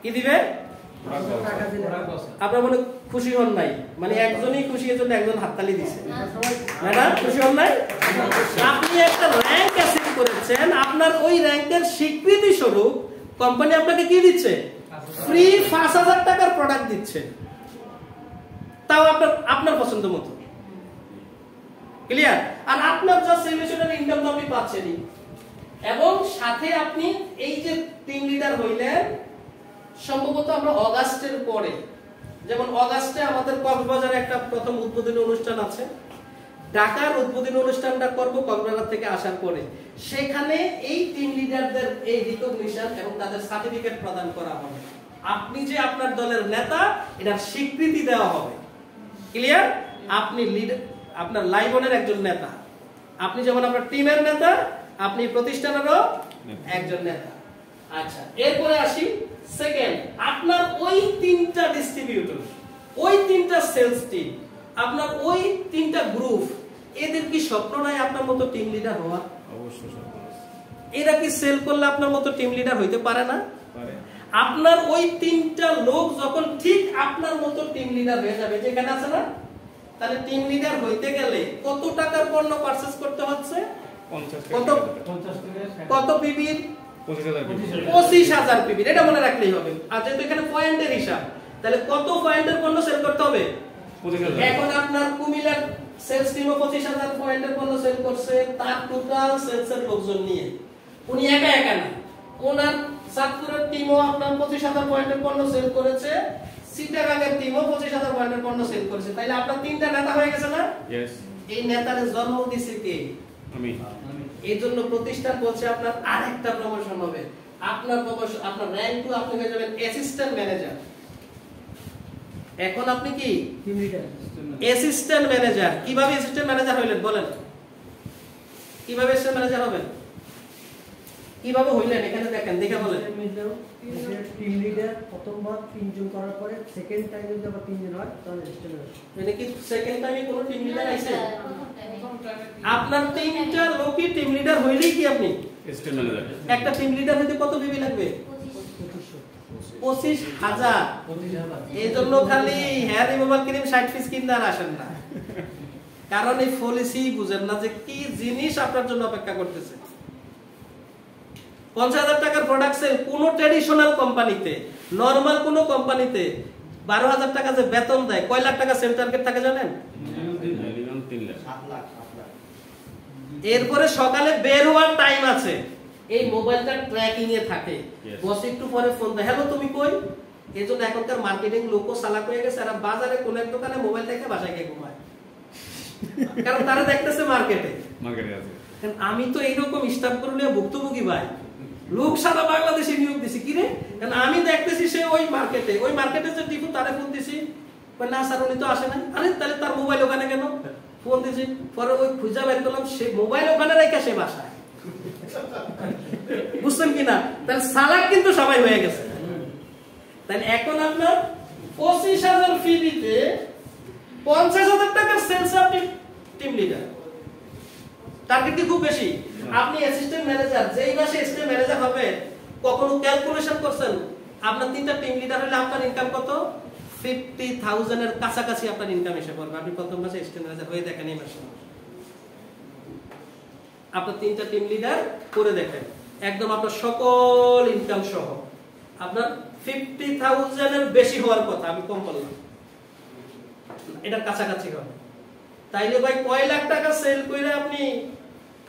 কি দিবে? আপনারা মনে খুশি হন নাই, মানে একজনই খুশি, এর জন্য একজন হাততালি দিছে, ম্যাডাম খুশি হন নাই? আপনি একটা র‍্যাঙ্ক অ্যাচিভ করেছেন, আপনার ওই র‍্যাঙ্কের স্বীকৃতি স্বরূপ কোম্পানি আপনাকে কি দিচ্ছে? ফ্রি 5000 টাকার প্রোডাক্ট দিচ্ছে, তাও আপনার পছন্দ মতো। ক্লিয়ার? আর আপনার যা সেমিশনের ইনকাম তো আপনি পাচ্ছেনই, এবং সাথে আপনি এই যে টিম লিডার হইলেন, সম্ভবত আমরা অগাস্টের পরে, যেমন অগাস্টে আমাদের কক্সবাজারে একটা প্রথম উদ্বোধনী অনুষ্ঠান আছে, ঢাকার উদ্বোধনী অনুষ্ঠানটা করব কক্সবাজার থেকে আসার পরে, সেখানে এই টিম লিডারদের এই রিকগনিশন এবং তাদের সার্টিফিকেট প্রদান করা হবে। আপনি যে আপনার দলের নেতা, এটার স্বীকৃতি দেওয়া হবে। ক্লিয়ার? আপনি লিডার, আপনার লাইবনের একজন নেতা, আপনি যেমন আপনার টিমের নেতা, আপনি প্রতিষ্ঠানেরও একজন নেতা। আচ্ছা, এরপরে আসি সেকেন্ড, আপনার ওই তিনটা ডিস্ট্রিবিউটর, ওই তিনটা সেলস টিম, আপনার ওই তিনটা গ্রুপ, এদের কি স্বপ্ন নাই আপনার মতো টিম লিডার হওয়া? অবশ্যই স্বপ্ন আছে। এরা কি সেল করলে আপনার মতো টিম লিডার হইতে পারে না? পারে। আপনার ওই তিনটা লোক যখন ঠিক আপনার মতো টিম লিডার হয়ে যাবে, যেখানে আছে না, তাহলে টিম লিডার হইতে গেলে কত টাকার পণ্য পারচেজ করতে হচ্ছে? কত পিবির? 25000 পিবির, এটা মনে রাখলেই হবে। আর যেহেতু এখানে পয়েন্টের হিসাব, তাহলে কত পয়েন্টের পণ্য সেল করতে হবে? এখন আপনার কুমিল্লার সেলস টিমও 25000 পয়েন্টের পণ্য সেল করছে, তার টোটাল সেলসের লোকজন নিয়ে, উনি একা একা না, ওনার সাতপুরের টিমও আপনার 25000 পয়েন্টের পণ্য সেল করেছে, সিটাগাংয়ের টিমও 25000 পয়েন্টের পণ্য সেল করেছে। তাইলে আপনার তিনটা নেতা হয়ে গেছে না? यस। এই নেতারে জন্ম দিছে কে? আমি। এইজন্য প্রতিষ্ঠান বলছে আপনার আরেকটা প্রমোশন হবে, আপনার প্রমোশন, আপনার র‍্যাঙ্ক টু আপনি হয়ে যাবেন অ্যাসিস্ট্যান্ট ম্যানেজার। এখন আপনি কি টিম লিডার, অ্যাসিস্ট্যান্ট ম্যানেজার। কিভাবে অ্যাসিস্ট্যান্ট ম্যানেজার হইলেন বলেন? কিভাবে অ্যাসিস্ট্যান্ট ম্যানেজার হবেন? কিভাবে হইলেন এখানে দেখেন, দেখে বলেন। টিম লিডার প্রথমবার 3 জন করার পরে সেকেন্ড টাইম যদি আবার 3 জন হয় তাহলে অ্যাসিস্ট্যান্ট ম্যানেজার। মানে কি সেকেন্ড টাইমে কোনো টিম লিডার আইছে? আপনার তিনটা লোকই টিম লিডার হইলেই কি আপনি অ্যাসিস্ট্যান্ট ম্যানেজার। একটা টিম লিডার হতে কত পিবি লাগবে? 25000। এইজন্য খালি হেয়ার রিমুভাল ক্রিম 60 পিস কিনতে আর আসেন না, কারণ এই পলিসি বুঝেন না যে কি জিনিস আপনার জন্য অপেক্ষা করতেছে। 50000 টাকার প্রোডাক্ট সেল কোন ট্র্যাডিশনাল কোম্পানিতে, নরমাল কোন কোম্পানিতে 12000 টাকা যে বেতন দেয়, কয় লাখ টাকা সেল টার্গেট থাকে জানেন? 3 লাখ। এরপরে সকালে বের হওয়ার টাইম আছে, এই মোবাইলটা ট্র্যাকিং এ থাকে, বস একটু পরে ফোন দেয়, হ্যালো তুমি কই? এজন্য এখনকার মার্কেটিং লোকও চালাক হয়ে গেছে, আর বাজারে কোন এক দোকানে মোবাইল দেখে বাসায় গিয়ে ঘুমায়, কারণ তারা দেখতেছে মার্কেটে আছে। আমি তো এইরকম স্টাফ করলে ভুক্তভোগী ভাই, লোক সারা বাংলাদেশে নিয়োগ দিছি, কি রে? কারণ আমি দেখতেছি সে ওই মার্কেটে যে টিপু তারে ফোন দিছি, না স্যার উনি তো আসে না। আরে তাহলে তার মোবাইল ওখানে কেন? ফোন দিছি, পরে ওই খুঁজা বের করলাম সে মোবাইল ওখানে রেখে সে বাসায়। বুঝছেন কিনা? তাহলে সালাক কিন্তু সবাই হয়ে গেছে। তাহলে এখন আপনার 25000 ফি দিতে 50000 টাকার সেলস আপনি টিম লিডার, টার্গেট কি খুব বেশি? আপনি অ্যাসিস্ট্যান্ট ম্যানেজার, যেই মাসে অ্যাসিস্ট্যান্ট ম্যানেজার হবে, কখনো ক্যালকুলেশন করছেন আপনার তিনটা টিম লিডার হলে আপনার ইনকাম কত? 50000 এর কাছাকাছি আপনার ইনকাম এসে পড়বে। আপনি প্রথম মাসে অ্যাসিস্ট্যান্ট ম্যানেজার হয়ে দেখেন, এই মাসে আপনার তিনটা টিম লিডার করে দেখেন, একদম আপনার সকল ইনকাম সহ আপনার 50000 এর বেশি হওয়ার কথা, আমি কম বললাম, এটার কাছাকাছি হবে। তাইলে ভাই কয় লাখ টাকা সেল কইরা আপনি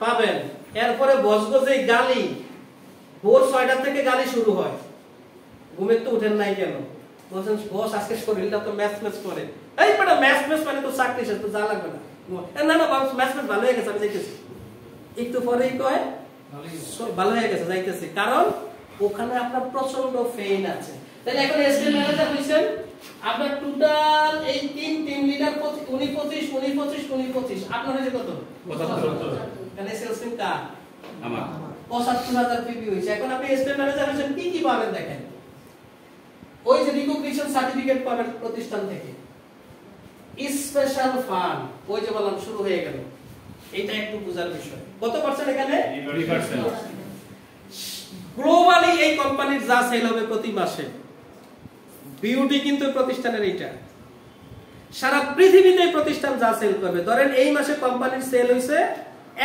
পাবেন? এরপরে বসবো যে গালি, ভোর 6টা থেকে গালি শুরু হয়, ঘুমের তো উঠেন নাই কেন? বলছেন বস আজকে শরীরটা তো ম্যাচ করে। এই বেটা ম্যাচ মানে তো চাকরি শেষ, তো যা লাগবে না। না না বাবু ম্যাচ ভালো হয়ে গেছে, আমি যাইতেছি। একটু পরেই কয় ভালো হয়ে গেছে, যাইতেছি, কারণ ওখানে আপনার প্রচন্ড ফেইন আছে। তাহলে এখন অ্যাসিস্ট্যান্ট ম্যানেজার হইছেন, আপনার টোটাল এই তিন টিম লিডার 25 আপনার হয়েছে কত? 75। তাহলে সেলস টিম কার? আমার। 75000 পিপি হইছে। এখন আপনি অ্যাসিস্ট্যান্ট ম্যানেজার হইছেন, কি কি পাবেন দেখেন। ওই যে রিকগনিশন সার্টিফিকেট পাবেন প্রতিষ্ঠান থেকে, স্পেশাল ফান্ড, ওই যে বললাম শুরু হয়ে গেল, এটা একটু বোঝার বিষয়। কত পার্সেন্ট এখানে? 3%। গ্লোবালি এই কোম্পানির যা সেল হবে প্রতি মাসে, বিউটি কিন্তু প্রতিষ্ঠানের এইটা। সারা পৃথিবীতে প্রতিষ্ঠান যা সেল করবে, ধরেন এই মাসে কোম্পানির সেল হইছে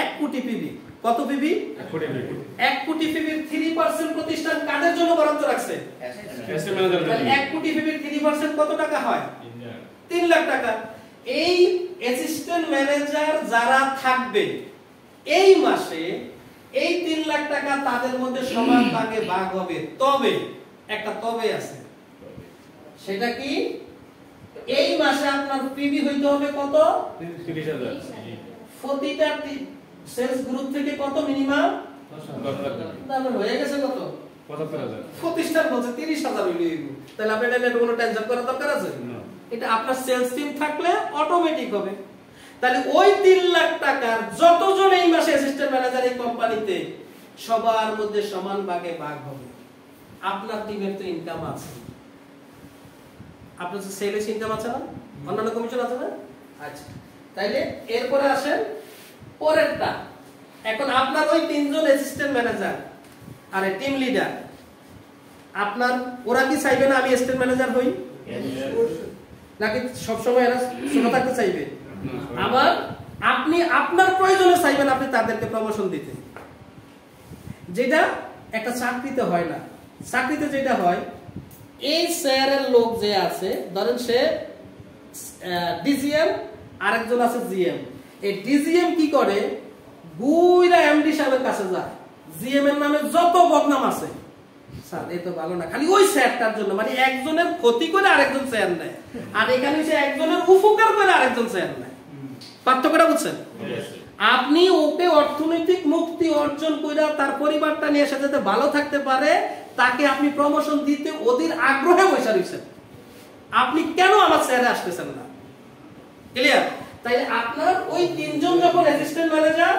1 কোটি পিবি। কত পিবি? 1 কোটি পিবির 3% প্রতিষ্ঠান কাদের জন্য বরাদ্দ রাখছে? 1 কোটি পিবির 3% কত টাকা হয়? 3 লাখ টাকা। এই অ্যাসিস্ট্যান্ট ম্যানেজার যারা থাকবে এই মাসে এই 3 লাখ টাকা তাদের মধ্যে সমান ভাগে ভাগ হবে। তবে একটা তবে আছে, সেটা কি? এই মাসে আপনার পিবি হইতে হবে কত? 30,000। প্রতিটা সেলস গ্রুপ থেকে কত মিনিমাম? 10,000 হয়ে গেছে কত? 75,000। প্রতিষ্ঠান বলছে 30,000 হইলে তাহলে আপনি এটা কোনো টেনশন করার দরকার আছে না। এটা আপনার সেলস টিম থাকলে অটোমেটিক হবে। তাহলে ওই 3 লাখ টাকার যতজন এই মাসে অ্যাসিস্ট্যান্ট ম্যানেজার এই কোম্পানিতে সবার মধ্যে সমান ভাগে ভাগ হবে। আপনার টিমের তো ইনকাম আছে, আপনার সেলস ইনকাম আছে না, অন্যান্য কমিশন আছে না? আচ্ছা, তাইলে এরপরে আসেন পরেরটা। এখন আপনার ওই 3 জন অ্যাসিস্ট্যান্ট ম্যানেজার আর টিম লিডার, আপনার ওরা কি চাইবে না আমি অ্যাসিস্ট্যান্ট ম্যানেজার হই? নাকি সব সময় এরা ছোট থাকতে চাইবে? আবার আপনি আপনার প্রয়োজনে চাইবেন আপনি তাদেরকে প্রমোশন দিতে, যেটা একটা চাকরিতে হয় না। চাকরিতে যেটা হয়, এই স্যারের লোক যে আছে, ধরেন সে ডিজিএম, আরেকজন আছে জিএম। এই ডিজিএম কি করে? গুইরা এমডি সাহেবের কাছে যায়, জিএম এর নামে যত বদনাম আছে, স্যার এই তো ভালো না, খালি ওই স্যারটার জন্য, মানে একজনের ক্ষতি করে আরেকজন স্যার নেয়, আর এখানে সে একজনের উপকার করে আরেকজন স্যার নেয়। পার্থক্যটা বুঝছেন? আপনি ওকে অর্থনৈতিক মুক্তি অর্জন করে তার পরিবারটা নিয়ে এসে যাতে ভালো থাকতে পারে, তাকে আপনি প্রমোশন দিতে ওদের আগ্রহে বসে রয়েছেন। আপনি কেন আমার স্যারে আসতেছেন না? ক্লিয়ার? তাই আপনার ওই 3 জন যখন অ্যাসিস্ট্যান্ট ম্যানেজার,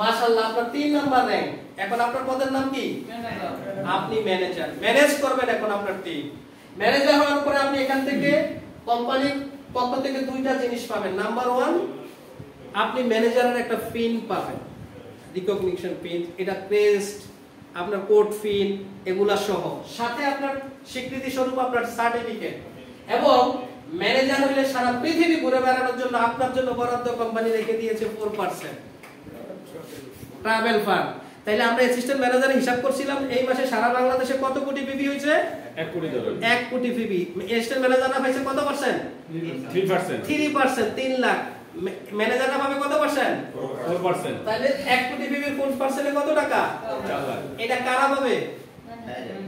মাশাআল্লাহ আপনার 3 নাম্বার র‍্যাঙ্ক। এখন আপনার পদের নাম কি? আপনি ম্যানেজার। ম্যানেজ করবেন এখন আপনার টিম। ম্যানেজার হওয়ার পরে আপনি এখান থেকে কোম্পানির পক্ষ থেকে 2টা জিনিস পাবেন। নাম্বার 1, আপনি ম্যানেজারের একটা পিন পাবেন, রিকগনিশন পিন। এটা ক্রেস্ট, আপনার কোড পিন, এগুলা সহ, সাথে আপনার স্বীকৃতি স্বরূপ আপনার সার্টিফিকেট। এবং ম্যানেজার হলে সারা পৃথিবী ঘুরে বেড়ানোর জন্য আপনার জন্য বরাদ্দ কোম্পানি রেখে দিয়েছে 4% ট্রাভেল ফান্ড। তাইলে আমরা অ্যাসিস্ট্যান্ট ম্যানেজারের হিসাব করছিলাম এই মাসে সারা বাংলাদেশে কত কোটি পিবি হয়েছে? 1 কোটি পিবি। অ্যাসিস্ট্যান্ট ম্যানেজাররা পাইছে কত পার্সেন্ট? 3%, 3 লাখ। ম্যানেজাররা পাবে কত পার্সেন্ট? 4%। তাহলে 1 কোটি পিবির 4% কত টাকা? 4 লাখ। এটা কারা পাবে?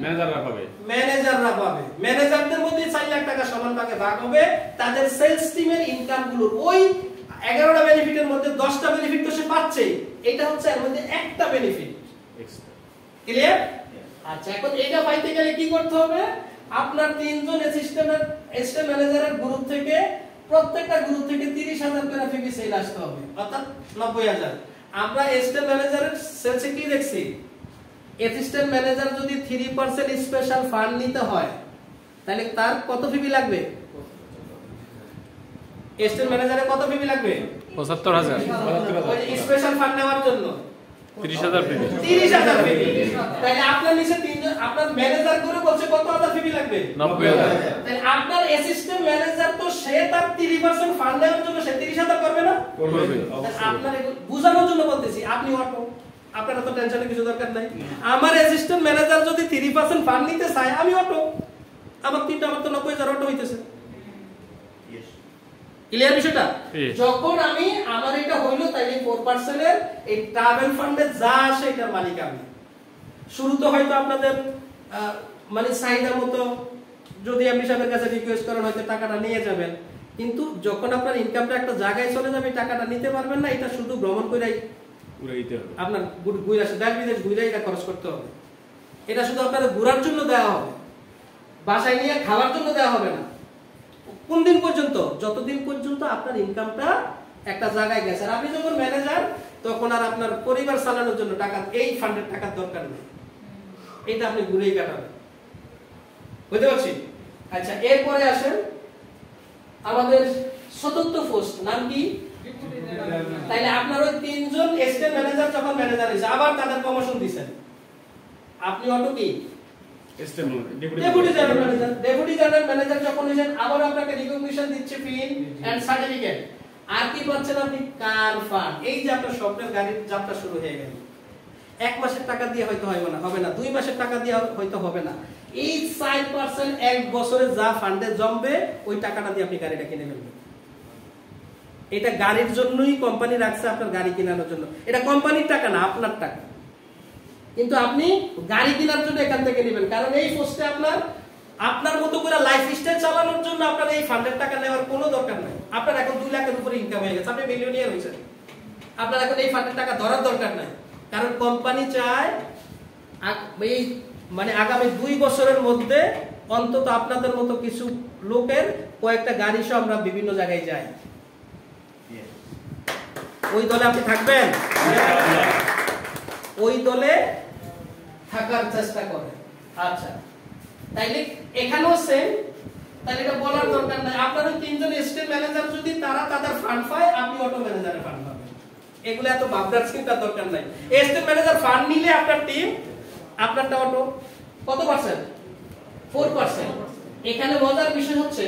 ম্যানেজাররা পাবে। ম্যানেজাররা পাবে। ম্যানেজারদের মধ্যে 4 লাখ টাকা সমান ভাগে ভাগ হবে। তাদের সেলস টিমের ইনকাম গুলো ওই 11টা বেনিফিটের মধ্যে 10টা বেনিফিট তো সে পাচ্ছে, এটা হচ্ছে এর মধ্যে একটা বেনিফিট। ক্লিয়ার? আচ্ছা, এখন এটা পাইতে গেলে কি করতে হবে? আপনার 3 জন অ্যাসিস্ট্যান্ট ম্যানেজারের গ্রুপ থেকে প্রত্যেকটা গ্রুপ থেকে 30,000 করে ফিবি সেল আসতে হবে, অর্থাৎ 90,000। আমরা অ্যাসিস্ট্যান্ট ম্যানেজারের সেলসে কি দেখছি? অ্যাসিস্ট্যান্ট ম্যানেজার যদি 3% স্পেশাল ফান্ড নিতে হয় তাহলে তার কত ফিবি লাগবে? অ্যাসিস্ট্যান্ট ম্যানেজারে কত ফিবি লাগবে? 75,000। ওই স্পেশাল ফান্ড নেওয়ার জন্য 30,000 ফিবি। 30,000 ফিবি। তাহলে আপনার নিচে 3 জন, আপনার ম্যানেজার করে বলছে কত হাজার ফিবি লাগবে? 90,000। তাহলে আপনার অ্যাসিস্ট্যান্ট ম্যানেজার তো সে তার 30% ফান্ড নেওয়ার জন্য সে 30,000 করবে না? করবে। আপনার বুঝানোর জন্য বলতেছি, আপনি অটো, আপনার তো টেনশনের কিছু দরকার নাই। আমার অ্যাসিস্ট্যান্ট ম্যানেজার যদি 3% ফান্ড নিতে চায়, আমি অটো, আমার তো 90,000 অটো হইতেছে। ক্লিয়ার বিষয়টা? যখন আমি আমার এটা হইলো, তাইলে 4% এর এই ট্রাভেল ফান্ডে যা আসে এটার মালিক আমি। শুরুতে হয়তো আপনাদের মানে চাহিদা মতো যদি এমডি সাহেবের কাছে রিকোয়েস্ট করেন হয়তো টাকাটা নিয়ে যাবেন, কিন্তু যখন আপনার ইনকামটা একটা জায়গায় চলে যাবে টাকাটা নিতে পারবেন না। এটা শুধু ভ্রমণ করেই ঘুরাইতে হবে, আপনার ঘুরে আসে দেশ বিদেশ ঘুরে এটা খরচ করতে হবে। এটা শুধু আপনাদের ঘোরার জন্য দেওয়া হবে, বাসায় নিয়ে খাওয়ার জন্য দেওয়া হবে না। কোন দিন পর্যন্ত? যতদিন পর্যন্ত আপনার ইনকামটা একটা জায়গায় গেছে। আর আপনি যখন ম্যানেজার, তখন আর আপনার পরিবার চালানোর জন্য টাকা, এই ফান্ডের টাকার দরকার নেই, এটা আপনি ঘুরেই কাটাবেন। বুঝতে পারছি? আচ্ছা, এরপরে আসেন আমাদের চতুর্থ পোস্ট, নাম কি? তাইলে আপনার ওই 3 জন অ্যাসিস্ট্যান্ট ম্যানেজার যখন ম্যানেজার হয়েছে, আবার তাদের প্রমোশন দিয়েছেন, আপনি অটো কি ডেপুটি জেনারেল ম্যানেজার যখন হয়েছেন আবার আপনাকে রিকগনিশন দিচ্ছে পিন এন্ড সার্টিফিকেট। আর কি পাচ্ছেন আপনি? কার ফান্ড। এই যে আপনার স্বপ্নের গাড়ির যাত্রা শুরু হয়ে গেল। 1 মাসের টাকা দিয়ে হয়তো হবে না, 2 মাসের টাকা দিয়ে হয়তো হবে না। এই 4% 1 বছরে যা ফান্ডে জমবে ওই টাকাটা দিয়ে আপনি গাড়িটা কিনে ফেলবেন। এটা গাড়ির জন্যই কোম্পানি রাখছে, আপনার গাড়ি কেনার জন্য। এটা কোম্পানির টাকা না, আপনার টাকা। কিন্তু আপনি গাড়ি কেনার জন্য এখান থেকে নেবেন, কারণ এই পোস্টে আপনার মতো করে লাইফস্টাইল চালানোর জন্য আপনার এই ফান্ডের টাকা নেওয়ার কোনো দরকার নাই। আপনার এখন 2 লাখের উপরে ইনকাম হয়ে গেছে, আপনি মিলিয়নিয়ার হয়েছেন, আপনার এখন এই ফান্ডের টাকা ধরার দরকার নাই। কারণ কোম্পানি চায় এই আগামী 2 বছরের মধ্যে অন্তত আপনাদের মতো কিছু লোকের কয়েকটা গাড়ি সহ আমরা বিভিন্ন জায়গায় যাই। ওই দলে আপনি থাকবেন? ওই দলে থাকার চেষ্টা করেন। আচ্ছা, তাইলে এখানেও সেম। তাহলে এটা বলার দরকার নাই। আপনাদের 3 জন স্টেট ম্যানেজার যদি তারা তাদের ফান্ড পায়, আপনি অটো ম্যানেজারের ফান্ড পাবেন। এগুলো এত ভাবনার চিন্তার দরকার নাই। স্টেট ম্যানেজার ফান্ড নিলে আপনার টিম, আপনারটা অটো কত পার্সেন্ট? 4%। এখানে মজার বিষয় হচ্ছে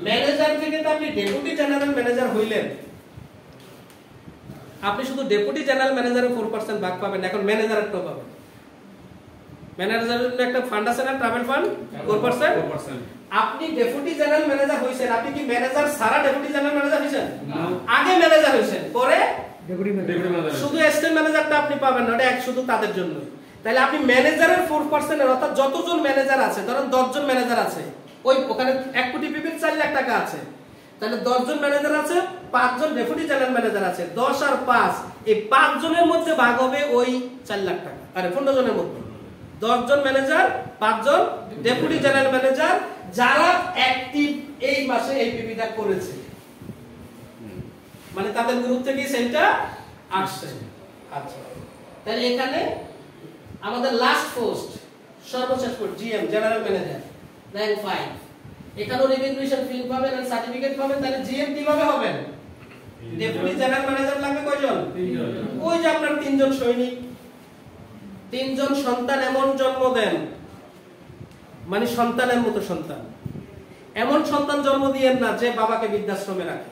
ম্যানেজার থেকে তো আপনি ডেপুটি জেনারেল ম্যানেজার হইলেন, আপনি শুধু ডেপুটি জেনারেল ম্যানেজারের 4% ভাগ পাবেন। এখন ম্যানেজারের তো পাবেন। ম্যানেজারের জন্য একটা ফান্ড আছে না, ট্রাভেল ফান্ড, 4%। আপনি ডেপুটি জেনারেল ম্যানেজার হইছেন, আপনি কি ম্যানেজার সারা ডেপুটি জেনারেল ম্যানেজার হইছেন? আগে ম্যানেজার হইছেন, পরে ডেপুটি ম্যানেজার। শুধু অ্যাসিস্ট্যান্ট ম্যানেজারটা আপনি পাবেন না, ওটা শুধু তাদের জন্য। তাহলে আপনি ম্যানেজারের 4% এর, অর্থাৎ যতজন ম্যানেজার আছে, ধরেন 10 জন ম্যানেজার আছে, ওখানে 1 কোটি পিপির 4 লাখ টাকা আছে, তাহলে 10 জন ম্যানেজার আছে, 5 জন ডেপুটি জেনারেল ম্যানেজার আছে, 10 আর 5 এই 5 জনের মধ্যে ভাগ হবে ওই 4 লাখ টাকা। আরে 15 জনের মধ্যে 10 জন ম্যানেজার, 5 জন ডেপুটি জেনারেল ম্যানেজার, যারা অ্যাক্টিভ এই মাসে এই পিপিটা করেছে, তাদের গ্রুপ থেকে সেটা আসছে। আচ্ছা, তাহলে এখানে আমাদের লাস্ট পোস্ট, সর্বশেষ post GM, general manager, rank 5। এখানেও রিকগনিশন ফিল পাবেন আর সার্টিফিকেট পাবেন। তাহলে জিএম কিভাবে হবেন? ডেপুটি জেনারেল ম্যানেজার লাগবে কয়জন? 3 জন। ওই যে আপনার 3 জন সৈনিক, 3 জন সন্তান এমন জন্ম দেন, সন্তানের মতো সন্তান। এমন সন্তান জন্ম দিয়েন না যে বাবাকে বৃদ্ধাশ্রমে রাখে।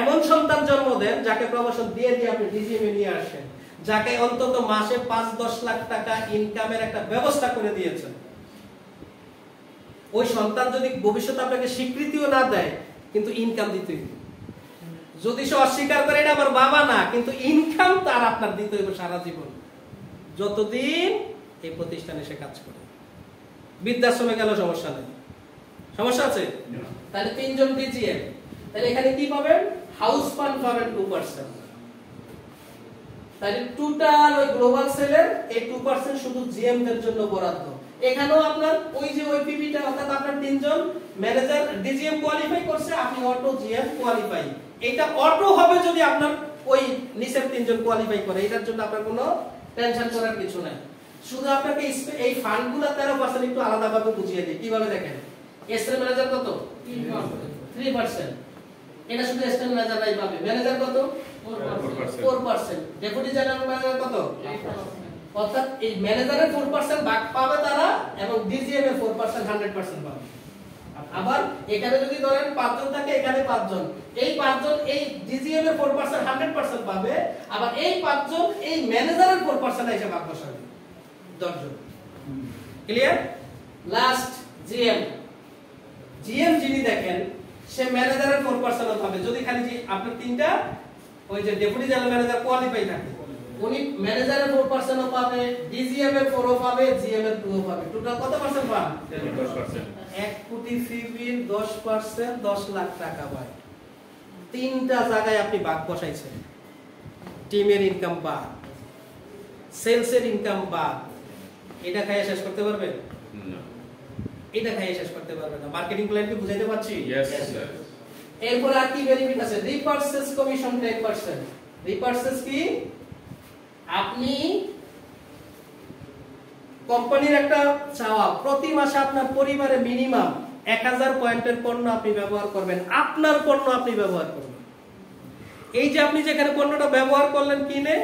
এমন সন্তান জন্ম দেন যাকে প্রমোশন দিয়ে আপনি ডিজিএম এ নিয়ে আসেন, যাকে অন্তত মাসে 5-10 লাখ টাকা ইনকামের একটা ব্যবস্থা করে দিয়েছেন। ওই সন্তান যদি ভবিষ্যতে আপনাকে স্বীকৃতিও না দেয়, কিন্তু ইনকাম দিতে হবে। যদি সে অস্বীকার করে এটা আমার বাবা না, কিন্তু ইনকাম তার আপনার দিতে হবে সারা জীবন, যতদিন এই প্রতিষ্ঠানে সে কাজ করে। বৃদ্ধাশ্রমে গেল সমস্যা নেই, সমস্যা আছে? তাহলে 3 জন ডিজিএম। তাহলে এখানে কি পাবেন? হাউস ফান্ড পাবেন 2%। তাহলে টোটাল ওই গ্লোবাল সেলের এই 2% শুধু জিএম দের জন্য বরাদ্দ। এখানেও আপনার ওই যে ওই পিপিটা, অর্থাৎ আপনার 3 জন ম্যানেজার ডিজিএম কোয়ালিফাই করছে, আপনি অটো জিএম কোয়ালিফাই। এটা অটো হবে যদি আপনার ওই নিচের 3 জন কোয়ালিফাই করে। এটার জন্য আপনার কোনো টেনশন করার কিছু নাই। শুধু আপনাকে এই ফান্ডগুলো 13% একটু আলাদাভাবে বুঝিয়ে দিই। কিভাবে দেখেন? এসএল ম্যানেজার কত? 3%। এটা শুধু এসএল ম্যানেজারই পাবে। ম্যানেজার কত? 4%। ডেপুটি জেনারেল ম্যানেজার কত? 8%। অর্থাৎ এই ম্যানেজারের 4% ভাগ পাবে তারা, এবং ডিজিএম এর 4% 100% পাবে। আবার এখানে যদি ধরেন 5 জন থাকে, এখানে 5 জন, এই 5 জন এই ডিজিএম এর 4% 100% পাবে, আবার এই 5 জন এই ম্যানেজারের 4% এসে ভাগ বসাবে, 10 জন। ক্লিয়ার? Last GM. জিএম যিনি দেখেন, সে ম্যানেজারের 4% পাবে যদি খালি যে আপনার 3টা ওই যে ডেপুটি জেনারেল ম্যানেজার কোয়ালিফাই থাকে। উনি ম্যানেজারের 4% পাবে, ডিজিএম এর 4 পাবে, জিএম এর 2 পাবে। টোটাল কত পার্সেন্ট পান? 10%। 1 কোটি ফিবির 10%, 10 লাখ টাকা ভাই। 3টা জায়গায় আপনি ভাগ বসাইছেন। টিমের ইনকাম বাদ, সেলসের ইনকাম বাদ। এটা খাইয়ে শেষ করতে পারবেন না? এটা খাইয়ে শেষ করতে পারবেন না। মার্কেটিং প্ল্যান কি বুঝাইতে পারছি? Yes sir. এরপর আর কি বেনিফিট আছে? রিপারচেজ কমিশন 10%। রিপারচেজ কি? আপনি কোম্পানির একটা চাওয়া, প্রতি মাসে আপনার পরিবারে মিনিমাম 1000 পয়েন্টের পণ্য আপনি ব্যবহার করবেন। আপনার পণ্য আপনি ব্যবহার করবেন। এই যে আপনি যেখানে পণ্যটা ব্যবহার করলেন কিনে,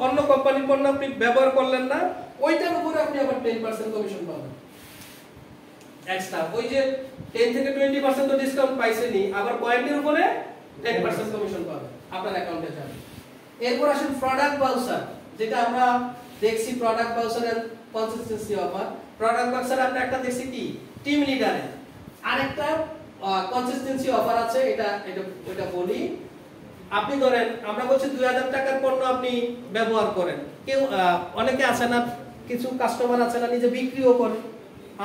অন্য কোম্পানির পণ্য আপনি ব্যবহার করলেন না, ওইটার উপরে আপনি আবার 10% কমিশন পাবেন এক্সট্রা। ওই যে 10 থেকে 20% তো ডিসকাউন্ট পাইছেনই, আবার পয়েন্টের উপরে 10% কমিশন পাবেন আপনার অ্যাকাউন্টে যাবে। এরপর আসেন প্রোডাক্ট ভাউচার, যেটা আমরা দেখছি product voucher and consistency offer. Product voucher আমরা একটা দেখছি কি টিম লিডারে, আরেকটা কনসিস্টেন্সি অফার আছে, এটা বলি। আপনি ধরেন আমরা বলছি 2000 টাকার পণ্য আপনি ব্যবহার করেন, কেউ অনেকে আছে না, কিছু কাস্টমার আছে না নিজে বিক্রিও করে।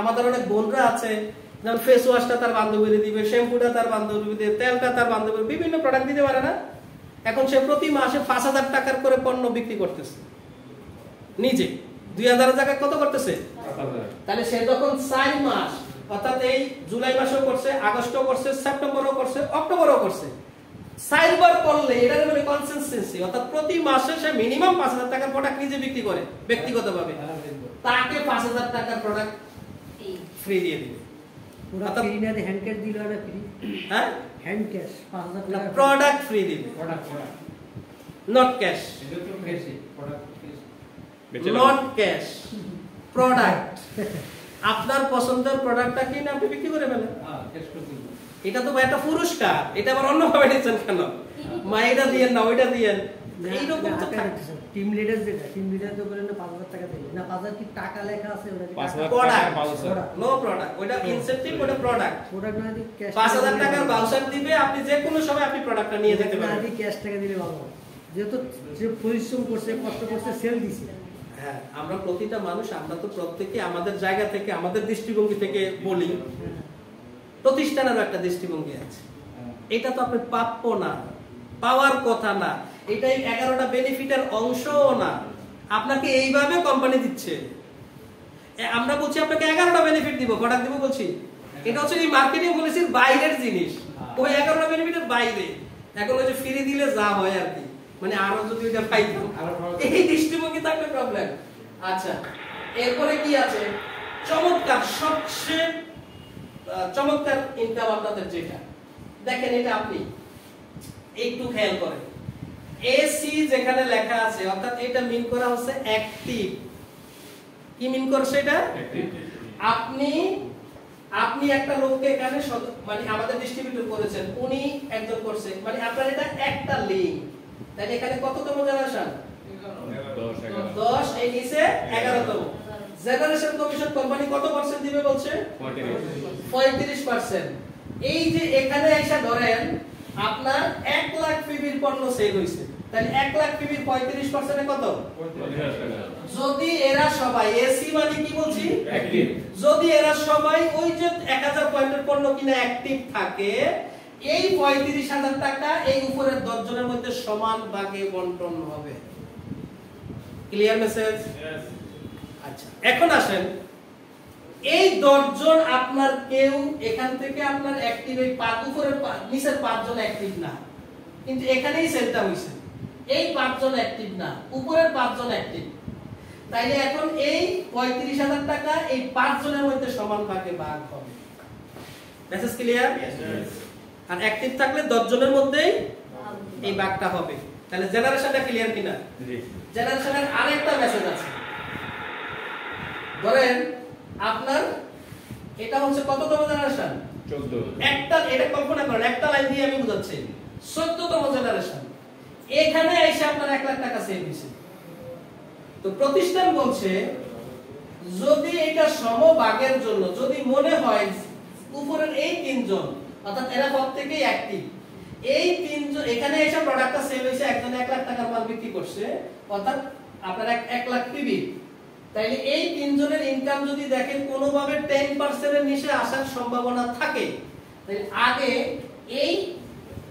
আমাদের অনেক বোনরা আছে, যেমন ফেস ওয়াশটা তার বান্ধবীরে দিবে, শ্যাম্পুটা তার বান্ধবী দিবে, তেলটা তার বান্ধবী, বিভিন্ন প্রোডাক্ট দিতে পারে না। এখন সে প্রতি মাসে 5000 টাকার করে পণ্য বিক্রি করতেছে নিজে, 2000 জায়গায় কত করতেছে? তাহলে সে যখন 4 মাস, অর্থাৎ এই জুলাই মাসেও করছে, আগস্টও করছে, সেপ্টেম্বরও করছে, অক্টোবরও করছে, 4 বার করলে এটার মানে কনসিস্টেন্সি, অর্থাৎ প্রতি মাসে সে মিনিমাম 5000 টাকার প্রোডাক্ট নিজে বিক্রি করে ব্যক্তিগতভাবে, তাকে 5000 টাকার প্রোডাক্ট ফ্রি দিয়ে দিবে। পুরো ফ্রি না, হ্যান্ড ক্যাশ দিলে না ফ্রি, হ্যাঁ হ্যান্ড ক্যাশ 5000 টাকা প্রোডাক্ট ফ্রি দিবে, not cash, not cash, product. আপনার পছন্দের প্রোডাক্টটা কিনে আপনি বিক্রি করে ফেলেন, এটা তো একটা পুরস্কার। এটা আবার অন্যভাবে নিচ্ছেন কেন? মাইটা দিয়েন না, ওইটা দিয়েন, এইরকম তো থাকে। টিম লিডার যেটা, টিম লিডার তো বলেন না 5000 টাকা দেবে না, 5000 কি টাকা লেখা আছে ওটা? প্রোডাক্ট, নো প্রোডাক্ট, ওটা ইনসেন্টিভ, ওটা প্রোডাক্ট। প্রোডাক্ট না দিয়ে ক্যাশ 5000 টাকার ভাউচার দিবে, আপনি যে কোনো সময় আপনি প্রোডাক্টটা নিয়ে যেতে পারেন। না দিয়ে ক্যাশ টাকা দিলে ভালো, যেহেতু যে পরিশ্রম করছে, কষ্ট করছে, সেল দিছে। হ্যাঁ, আমরা প্রতিটা মানুষ, আমরা তো প্রত্যেকে আমাদের জায়গা থেকে, আমাদের দৃষ্টিভঙ্গি থেকে বলি, প্রতিষ্ঠানের একটা দৃষ্টিভঙ্গি আছে, এটা তো আপনি প্রাপ্য না, পাওয়ার কথা না, এটাই 11টা বেনিফিটের অংশও না, আপনাকে এইভাবে কোম্পানি দিচ্ছে। আমরা বলছি আপনাকে 11টা বেনিফিট দিব, প্রোডাক্ট দিব বলছি, এটা হচ্ছে এই মার্কেটিং পলিসির বাইরের জিনিস, ওই 11টা বেনিফিটের বাইরে। এখন ওই যে ফ্রি দিলে যা হয় আর কি, মানে আরো যদি এটা পাইতাম, এই দৃষ্টিভঙ্গি থাকলে প্রবলেম। আচ্ছা, এরপরে কি আছে? চমৎকার, সবচেয়ে চমৎকার ইনকাম আপনাদের যেটা দেখেন, এটা আপনি একটু খেয়াল করেন, এসি যেখানে লেখা আছে, অর্থাৎ এটা মিন করা হচ্ছে অ্যাক্টিভ। কি মিন করছে এটা? আপনি একটা লোককে এখানে মানে আমাদের ডিস্ট্রিবিউটর করেছেন, উনি একজন করছে, মানে আপনার এটা একটা লিংক। তাই এখানে কততম জেনারেশন? 10, এই নিচে 11তম জেনারেশন। কমিশন কোম্পানি কত পার্সেন্ট দিবে বলছে? 35%। এই যে এখানে এসে ধরেন আপনার 1 লাখ পিবির পণ্য সেল হইছে, তাহলে 1 লাখ পিবির 35% কত? 50,000 টাকা। যদি এরা সবাই এসি মানে কি বলছি? অ্যাক্টিভ। যদি এরা সবাই ওই যে 1000 পয়েন্টের পণ্য কিনা অ্যাক্টিভ থাকে, এই 35,000 টাকা এই উপরের 10 জনের মধ্যে সমান ভাগে বন্টন হবে। Clear message? আচ্ছা, এখন আসেন, এই 10 জন আপনার কেউ এখান থেকে আপনার অ্যাক্টিভ, এই উপরের নিচের 5 জন অ্যাক্টিভ না, কিন্তু এখানেই সেলটা হইছে, এই 5 জন অ্যাক্টিভ না, উপরের 5 জন অ্যাক্টিভ। তাইলে এখন এই 35,000 টাকা এই 5 জনের মধ্যে সমান ভাগে ভাগ হবে। Message clear? আর অ্যাক্টিভ থাকলে 10 জনের মধ্যেই এই ভাগটা হবে। তাহলে জেনারেশনটা ক্লিয়ার কিনা? জি। জেনারেশনের আরেকটা মেসেজ আছে, ধরেন আপনার এটা হচ্ছে কততম জেনারেশন? 14। একটা, এটা কল্পনা করেন, একটা লাইন দিয়ে আমি বুঝাচ্ছি, 14তম জেনারেশন। এখানে এসে আপনার 1 লাখ টাকা সেভ হয়েছে। তো প্রতিষ্ঠান বলছে যদি এটা সমভাগের জন্য যদি মনে হয় উপরের এই 3 জন, অর্থাৎ এরা প্রত্যেকই অ্যাক্টিভ, এই 3 জন এখানে এসে প্রোডাক্টটা সেল হয়েছে, একজন 1 লাখ টাকার মাল বিক্রি করছে, অর্থাৎ আপনার 1 লাখ পিবি, তাইলে এই 3 জনের ইনকাম যদি দেখেন কোনোভাবে 10% এর নিচে আসার সম্ভাবনা থাকে, তাহলে আগে এই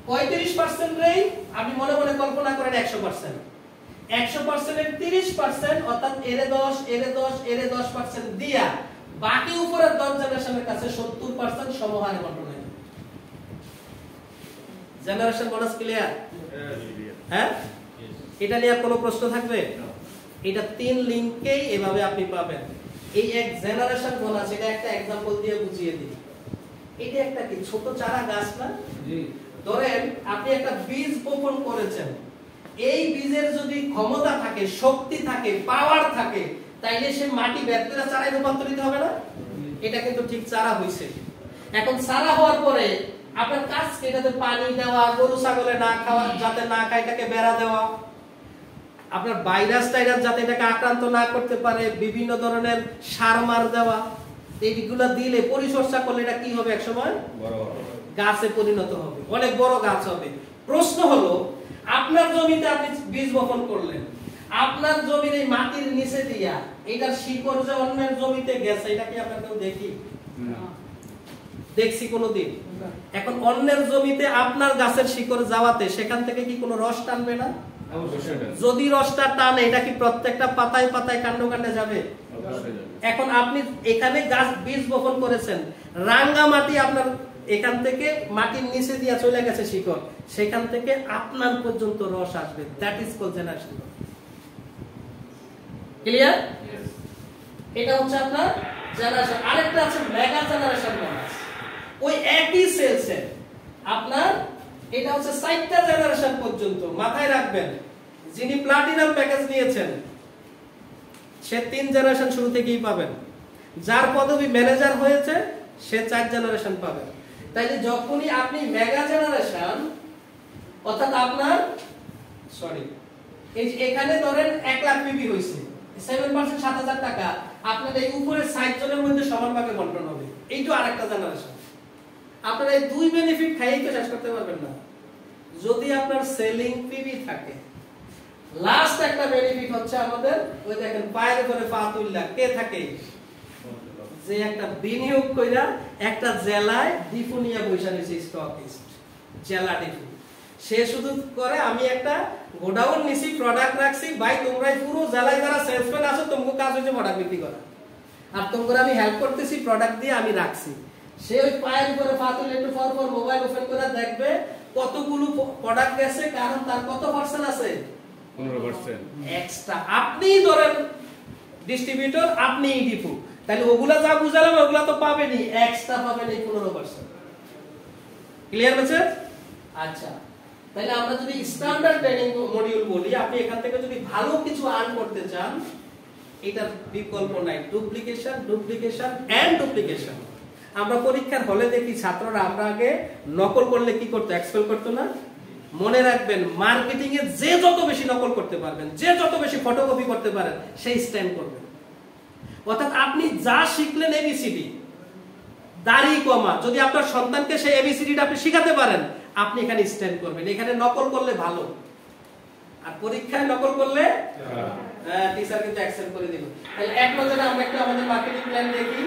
35% রেই আপনি মনে মনে কল্পনা করেন 100%, 100% এর 30%, অর্থাৎ এরে 10 এরে 10 এরে 10% দিয়া বাকি উপরের 10 জেনারেশনের কাছে 70% সমহারে বন্টন হয়। Generation bonus clear? হ্যাঁ, এটা নিয়ে কোনো প্রশ্ন থাকবে? এটা 3 লিংকেই এভাবে আপনি পাবেন। এই এক জেনারেশন বোনাস, এটা একটা एग्जांपल দিয়ে বুঝিয়ে দিই। এটা একটা কি ছোট চারা গাছ না? জি। ধরেন আপনি একটা বীজ বপন করেছেন, এই বীজের যদি ক্ষমতা থাকে, শক্তি থাকে, পাওয়ার থাকে, তাইলে সে মাটি বের করে চারায় রূপান্তরিত হবে না? এটা কিন্তু ঠিক চারা হইছে। এখন চারা হওয়ার পরে আপনার কাজ কি? এটাতে পানি দেওয়া, গরু ছাগলে না খাওয়া, যাতে না খায় এটাকে বেড়া দেওয়া, আপনার ভাইরাস টাইরাস যাতে এটাকে আক্রান্ত না করতে পারে, বিভিন্ন ধরনের সার মার দেওয়া, এইগুলা দিলে পরিচর্যা করলে এটা কি হবে? একসময় গাছে পরিণত হবে, অনেক বড় গাছ হবে। প্রশ্ন হলো, আপনার জমিতে আপনি বীজ বপন করলেন, আপনার জমির এই মাটির নিচে দিয়া এটার শিকড় যে অন্যের জমিতে গেছে, এটা কি আমরা কেউ দেখি? দেখছি কোনোদিন? এখন অন্যের জমিতে আপনার গাছের শিকড় যাওয়াতে সেখান থেকে কি কোনো রস টানবে না? যদি রসটা টানে, এটা কি প্রত্যেকটা পাতায় পাতায় কাণ্ড কাণ্ডে যাবে? এখন আপনি এখানে গাছ বীজ বপন করেছেন, রাঙ্গা মাটি আপনার এখান থেকে মাটির নিচে দিয়ে চলে গেছে শিকড়, সেখান থেকে আপনার পর্যন্ত রস আসবে। That is called generation. Clear? এটা হচ্ছে আপনার জেনারেশন। আরেকটা আছে মেগা জেনারেশন বনাস। ওই একই সেলসে আপনার এটা হচ্ছে 4টা জেনারেশন পর্যন্ত। মাথায় রাখবেন, যিনি প্লাটিনাম প্যাকেজ নিয়েছেন সে 3 জেনারেশন শুরু থেকেই পাবেন। যার পদবি ম্যানেজার হয়েছে সে 4 জেনারেশন পাবেন। তাইলে যখনই আপনি মেগা জেনারেশন, অর্থাৎ আপনার এই এখানে ধরেন 1 লাখ পিবি হইছে, 7% 7000 টাকা, আপনার এই উপরে 60 জনের মধ্যে সমানভাবে বন্টন হবে। এইটা আরেকটা জেনারেশন। আপনারা এই 2 বেনিফিট খাইয়েই তো শেষ করতে পারবেন না যদি আপনার সেলিং পিবি থাকে। লাস্ট একটা বেনিফিট হচ্ছে আমাদের, ওই দেখেন পায়ের উপরে পা তুললা কে থাকে? যে একটা বিনিয়োগ কইরা একটা জেলায় ডিপো নিয়ে বইসা নিছে, স্টকিস্ট, জেলা ডিপো। সে শুধু করে, আমি একটা গোডাউন নিছি, প্রোডাক্ট রাখছি, ভাই তোমরাই পুরো জেলায় যারা সেলসম্যান আছো তোমাদের কাজ হচ্ছে প্রোডাক্ট বিক্রি করা, আর তোমরা আমি হেল্প করতেছি, প্রোডাক্ট দিয়ে আমি রাখছি। সে ওই পায়ের উপরে পা তুলে একটু পর পর মোবাইল ওপেন করে দেখবে কতগুলো প্রোডাক্ট গেছে, কারণ তার কত পার্সেন্ট আছে? 15% এক্সট্রা। আপনি ধরেন ডিস্ট্রিবিউটর, আপনি ডিপো, তাহলে ওগুলা যা বুঝালাম ওগুলা তো পাবেনই, এক্সট্রা পাবেন এই 15%। ক্লিয়ার হচ্ছে? আচ্ছা, তাহলে আমরা যদি স্ট্যান্ডার্ড ট্রেনিং মডিউল বলি, আপনি এখান থেকে যদি ভালো কিছু আর্ন করতে চান, এটার বিকল্প নাই। Duplication, duplication and duplication. আমরা পরীক্ষার হলে দেখি ছাত্ররা, আমরা আগে নকল করলে কি করতে? এক্সপেল করতো না? মনে রাখবেন, মার্কেটিং এ যে যত বেশি নকল করতে পারবেন, যে যত বেশি ফটোকপি করতে পারেন, সেই স্ট্যান্ড করবেন। অর্থাৎ আপনি যা শিখলেন এবিসিডি, দাড়ি কমা, যদি আপনার সন্তানকে সেই এবিসিডিটা আপনি শিখাতে পারেন, আপনি এখানে স্ট্যান্ড করবেন। এখানে নকল করলে ভালো, আর পরীক্ষায় নকল করলে টিচার কিন্তু অ্যাকসেপ্ট করে দিবেন। তাহলে এক নজরে আমরা একটু আমাদের মার্কেটিং প্ল্যান দেখি।